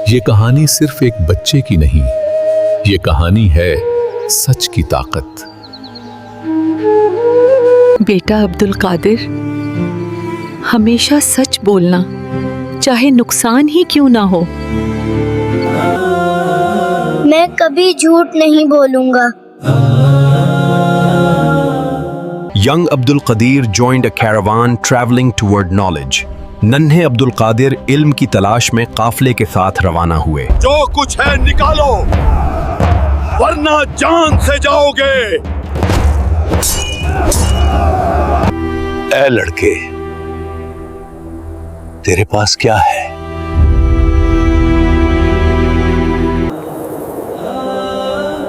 ये कहानी सिर्फ एक बच्चे की नहीं, ये कहानी है सच की ताकत। बेटा अब्दुल कादिर, हमेशा सच बोलना, चाहे नुकसान ही क्यों ना हो। मैं कभी झूठ नहीं बोलूंगा। Young Abdul Qadir joined a caravan traveling toward knowledge. नन्हे अब्दुल कादिर इल्म की तलाश में काफले के साथ रवाना हुए। जो कुछ है निकालो, वरना जान से जाओगे। ऐ लड़के, तेरे पास क्या है?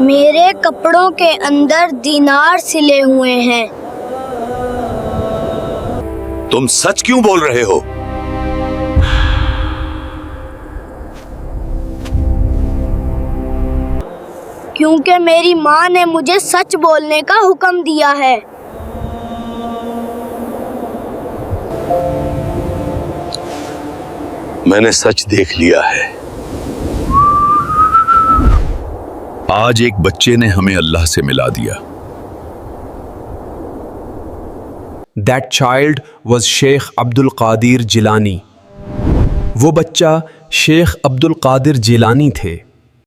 मेरे कपड़ों के अंदर दीनार सिले हुए हैं। तुम सच क्यों बोल रहे हो? क्योंकि मेरी माँ ने मुझे सच बोलने का हुक्म दिया है। मैंने सच देख लिया है। आज एक बच्चे ने हमें अल्लाह से मिला दिया। That child was Sheikh Abdul Qadir Jilani. वो बच्चा शेख अब्दुल कादिर जिलानी थे।